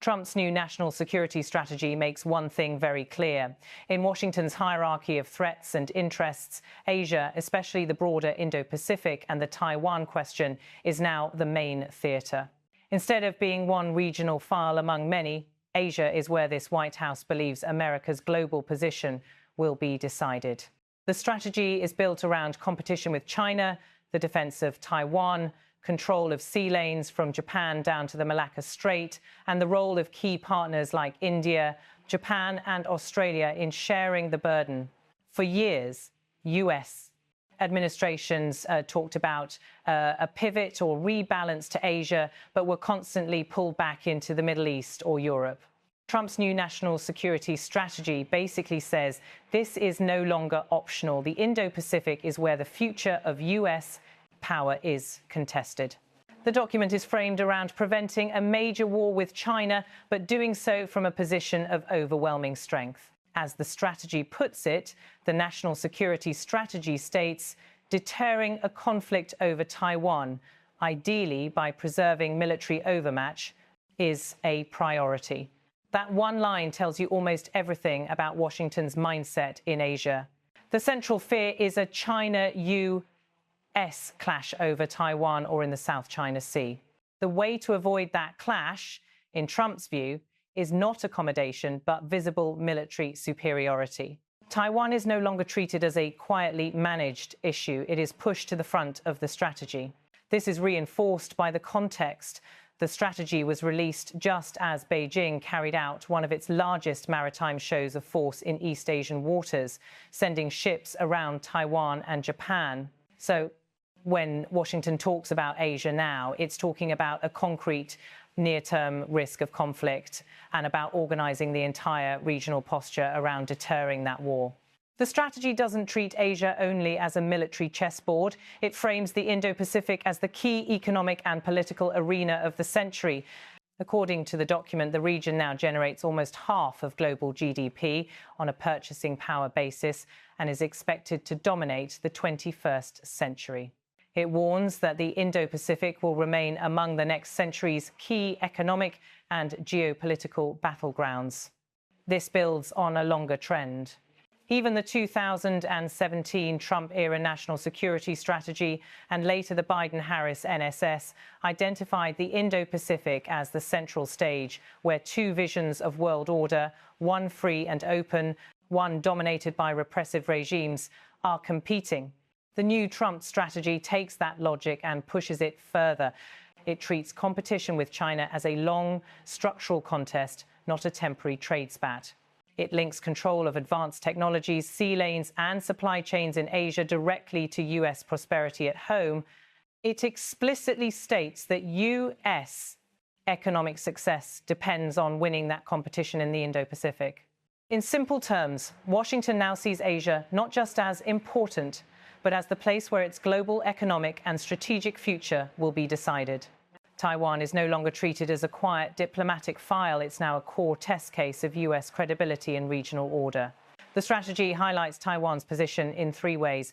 Trump's new national security strategy makes one thing very clear. In Washington's hierarchy of threats and interests, Asia, especially the broader Indo-Pacific and the Taiwan question, is now the main theatre. Instead of being one regional file among many, Asia is where this White House believes America's global position will be decided. The strategy is built around competition with China, the defence of Taiwan, control of sea lanes from Japan down to the Malacca Strait, and the role of key partners like India, Japan and Australia in sharing the burden. For years, US administrations talked about a pivot or rebalance to Asia, but were constantly pulled back into the Middle East or Europe. Trump's new national security strategy basically says this is no longer optional. The Indo-Pacific is where the future of US power is contested. The document is framed around preventing a major war with China, but doing so from a position of overwhelming strength. As the strategy puts it, the national security strategy states, deterring a conflict over Taiwan, ideally by preserving military overmatch, is a priority. That one line tells you almost everything about Washington's mindset in Asia. The central fear is a China-US clash over Taiwan or in the South China Sea. The way to avoid that clash, in Trump's view, is not accommodation but visible military superiority. Taiwan is no longer treated as a quietly managed issue. It is pushed to the front of the strategy. This is reinforced by the context. The strategy was released just as Beijing carried out one of its largest maritime shows of force in East Asian waters, sending ships around Taiwan and Japan. So when Washington talks about Asia now, it's talking about a concrete near-term risk of conflict and about organising the entire regional posture around deterring that war. The strategy doesn't treat Asia only as a military chessboard. It frames the Indo-Pacific as the key economic and political arena of the century. According to the document, the region now generates almost half of global GDP on a purchasing power basis and is expected to dominate the 21st century. It warns that the Indo-Pacific will remain among the next century's key economic and geopolitical battlegrounds. This builds on a longer trend. Even the 2017 Trump-era national security strategy and later the Biden-Harris NSS identified the Indo-Pacific as the central stage, where two visions of world order, one free and open, one dominated by repressive regimes, are competing. The new Trump strategy takes that logic and pushes it further. It treats competition with China as a long, structural contest, not a temporary trade spat. It links control of advanced technologies, sea lanes and supply chains in Asia directly to US prosperity at home. It explicitly states that US economic success depends on winning that competition in the Indo-Pacific. In simple terms, Washington now sees Asia not just as important, but as the place where its global economic and strategic future will be decided. Taiwan is no longer treated as a quiet diplomatic file. It's now a core test case of US credibility and regional order. The strategy highlights Taiwan's position in three ways.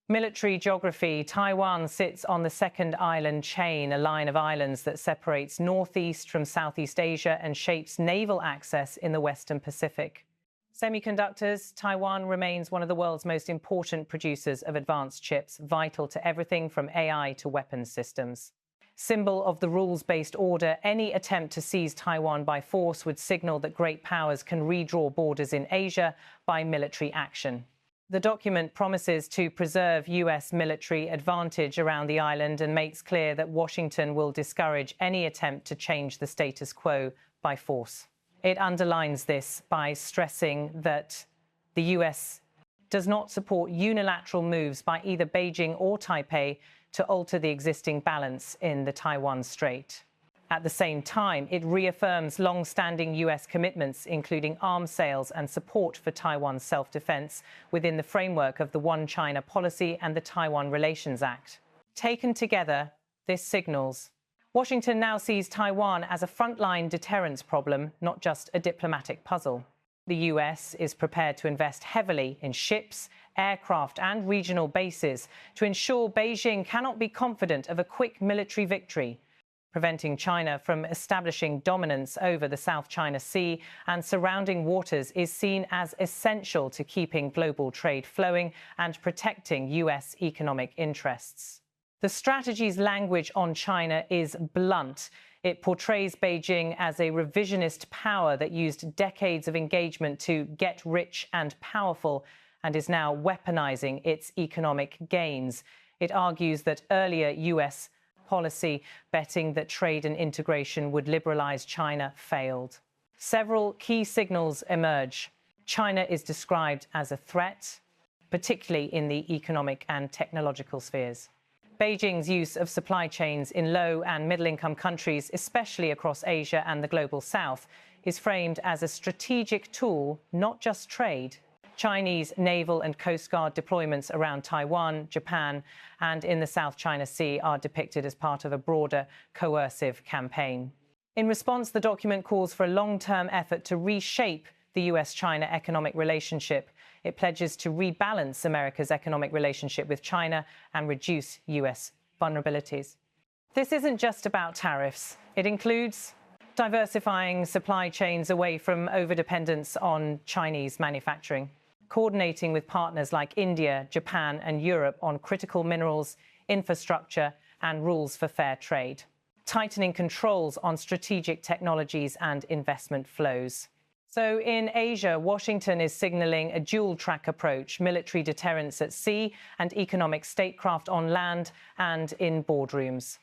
Military geography. Taiwan sits on the second island chain, a line of islands that separates Northeast from Southeast Asia and shapes naval access in the Western Pacific. Semiconductors. Taiwan remains one of the world's most important producers of advanced chips, vital to everything from AI to weapons systems. Symbol of the rules-based order, any attempt to seize Taiwan by force would signal that great powers can redraw borders in Asia by military action. The document promises to preserve US military advantage around the island and makes clear that Washington will discourage any attempt to change the status quo by force. It underlines this by stressing that the US does not support unilateral moves by either Beijing or Taipei to alter the existing balance in the Taiwan Strait. At the same time, it reaffirms long-standing US commitments, including arms sales and support for Taiwan's self-defense within the framework of the One China policy and the Taiwan Relations Act. Taken together, this signals Washington now sees Taiwan as a frontline deterrence problem, not just a diplomatic puzzle. The US is prepared to invest heavily in ships, aircraft and regional bases to ensure Beijing cannot be confident of a quick military victory. Preventing China from establishing dominance over the South China Sea and surrounding waters is seen as essential to keeping global trade flowing and protecting US economic interests. The strategy's language on China is blunt. It portrays Beijing as a revisionist power that used decades of engagement to get rich and powerful and is now weaponizing its economic gains. It argues that earlier US policy betting that trade and integration would liberalize China failed. Several key signals emerge. China is described as a threat, particularly in the economic and technological spheres. Beijing's use of supply chains in low and middle-income countries, especially across Asia and the global south, is framed as a strategic tool, not just trade. Chinese naval and coast guard deployments around Taiwan, Japan, and in the South China Sea are depicted as part of a broader coercive campaign. In response, the document calls for a long-term effort to reshape the US-China economic relationship. It pledges to rebalance America's economic relationship with China and reduce US vulnerabilities. This isn't just about tariffs. It includes diversifying supply chains away from overdependence on Chinese manufacturing, coordinating with partners like India, Japan, and Europe on critical minerals, infrastructure, and rules for fair trade, tightening controls on strategic technologies and investment flows. So in Asia, Washington is signaling a dual-track approach: military deterrence at sea and economic statecraft on land and in boardrooms.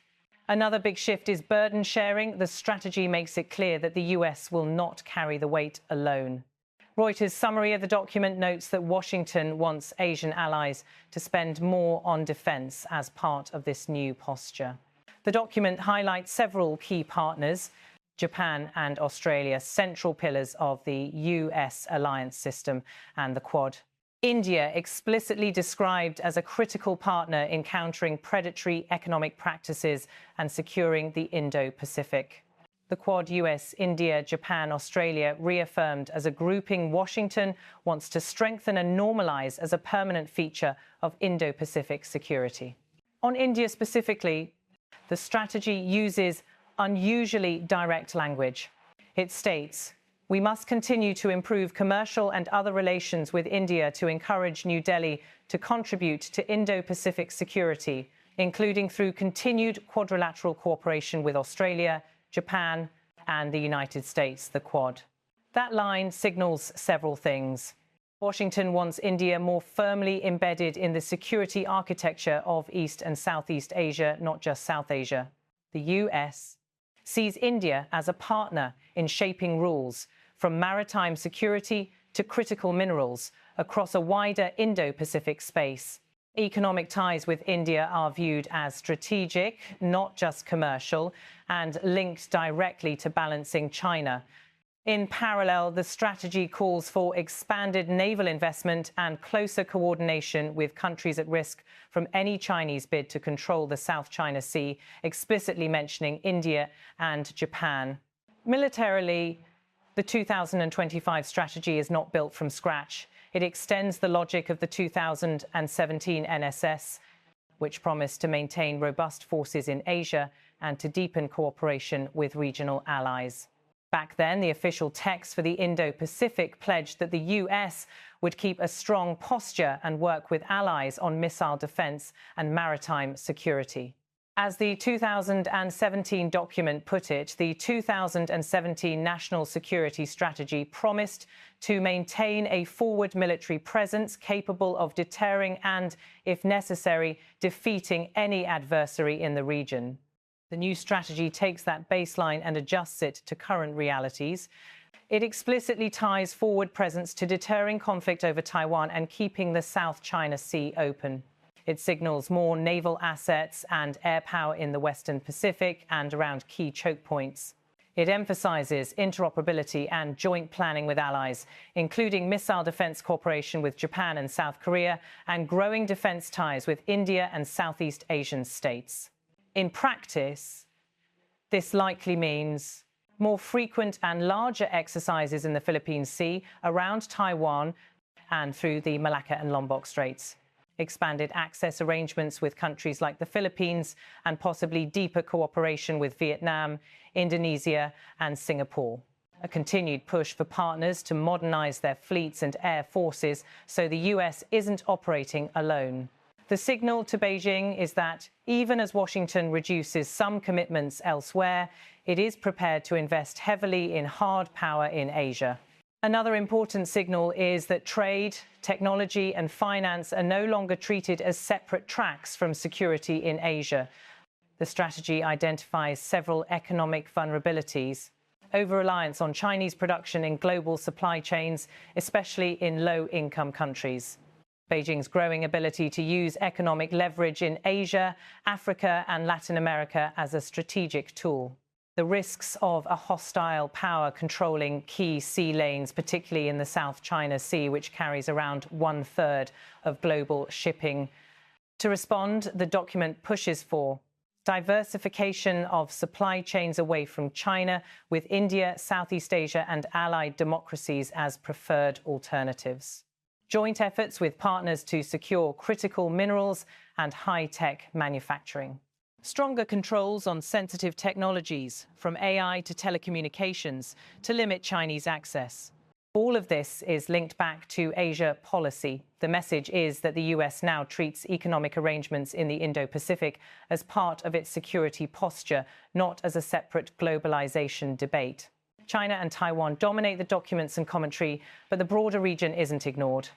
Another big shift is burden sharing. The strategy makes it clear that the US will not carry the weight alone. Reuters' summary of the document notes that Washington wants Asian allies to spend more on defense as part of this new posture. The document highlights several key partners: Japan and Australia, central pillars of the US alliance system, and the Quad. India, explicitly described as a critical partner in countering predatory economic practices and securing the Indo-Pacific. The Quad, US, India, Japan, Australia, reaffirmed as a grouping Washington wants to strengthen and normalize as a permanent feature of Indo-Pacific security. On India specifically, the strategy uses unusually direct language. It states, "We must continue to improve commercial and other relations with India to encourage New Delhi to contribute to Indo-Pacific security, including through continued quadrilateral cooperation with Australia, Japan, and the United States, the Quad." That line signals several things. Washington wants India more firmly embedded in the security architecture of East and Southeast Asia, not just South Asia. The US sees India as a partner in shaping rules, from maritime security to critical minerals, across a wider Indo-Pacific space. Economic ties with India are viewed as strategic, not just commercial, and linked directly to balancing China. In parallel, the strategy calls for expanded naval investment and closer coordination with countries at risk from any Chinese bid to control the South China Sea, explicitly mentioning India and Japan. Militarily, the 2025 strategy is not built from scratch. It extends the logic of the 2017 NSS, which promised to maintain robust forces in Asia and to deepen cooperation with regional allies. Back then, the official text for the Indo-Pacific pledged that the US would keep a strong posture and work with allies on missile defense and maritime security. As the 2017 document put it, the 2017 National Security Strategy promised to maintain a forward military presence capable of deterring and, if necessary, defeating any adversary in the region. The new strategy takes that baseline and adjusts it to current realities. It explicitly ties forward presence to deterring conflict over Taiwan and keeping the South China Sea open. It signals more naval assets and air power in the Western Pacific and around key choke points. It emphasizes interoperability and joint planning with allies, including missile defense cooperation with Japan and South Korea, and growing defense ties with India and Southeast Asian states. In practice, this likely means more frequent and larger exercises in the Philippine Sea, around Taiwan, and through the Malacca and Lombok Straits. expanded access arrangements with countries like the Philippines, and possibly deeper cooperation with Vietnam, Indonesia, and Singapore. A continued push for partners to modernize their fleets and air forces so the US isn't operating alone. The signal to Beijing is that even as Washington reduces some commitments elsewhere, it is prepared to invest heavily in hard power in Asia. Another important signal is that trade, technology, and finance are no longer treated as separate tracks from security in Asia. The strategy identifies several economic vulnerabilities: over-reliance on Chinese production in global supply chains, especially in low-income countries; Beijing's growing ability to use economic leverage in Asia, Africa, and Latin America as a strategic tool; the risks of a hostile power controlling key sea lanes, particularly in the South China Sea, which carries around 1/3 of global shipping. To respond, the document pushes for diversification of supply chains away from China, with India, Southeast Asia, and allied democracies as preferred alternatives; joint efforts with partners to secure critical minerals and high-tech manufacturing; stronger controls on sensitive technologies, from AI to telecommunications, to limit Chinese access. All of this is linked back to Asia policy. The message is that the US now treats economic arrangements in the Indo-Pacific as part of its security posture, not as a separate globalization debate. China and Taiwan dominate the documents and commentary, but the broader region isn't ignored.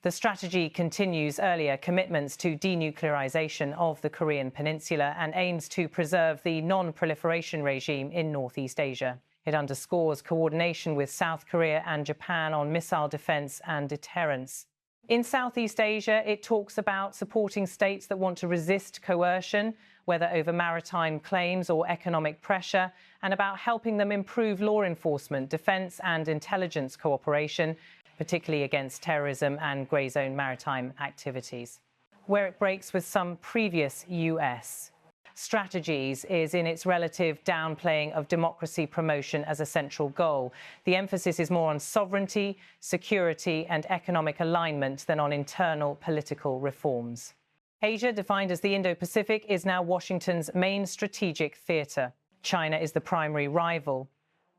The strategy continues earlier commitments to denuclearization of the Korean Peninsula and aims to preserve the non-proliferation regime in Northeast Asia. It underscores coordination with South Korea and Japan on missile defense and deterrence. In Southeast Asia, it talks about supporting states that want to resist coercion, whether over maritime claims or economic pressure, and about helping them improve law enforcement, defense, and intelligence cooperation, particularly against terrorism and grey zone maritime activities. Where it breaks with some previous US strategies is in its relative downplaying of democracy promotion as a central goal. The emphasis is more on sovereignty, security, and economic alignment than on internal political reforms. Asia, defined as the Indo-Pacific, is now Washington's main strategic theatre. China is the primary rival,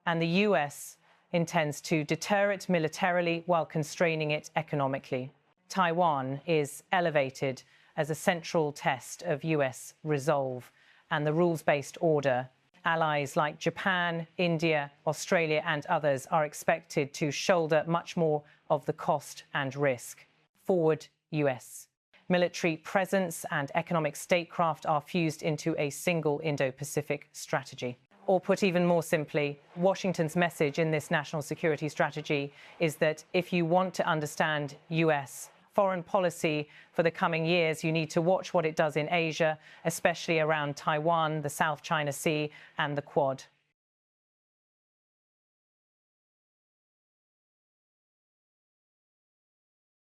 and the US intends to deter it militarily while constraining it economically. Taiwan is elevated as a central test of US resolve and the rules-based order. Allies like Japan, India, Australia, and others are expected to shoulder much more of the cost and risk. Forward, US. Military presence and economic statecraft are fused into a single Indo-Pacific strategy. Or put even more simply, Washington's message in this national security strategy is that if you want to understand US foreign policy for the coming years, you need to watch what it does in Asia, especially around Taiwan, the South China Sea, and the Quad.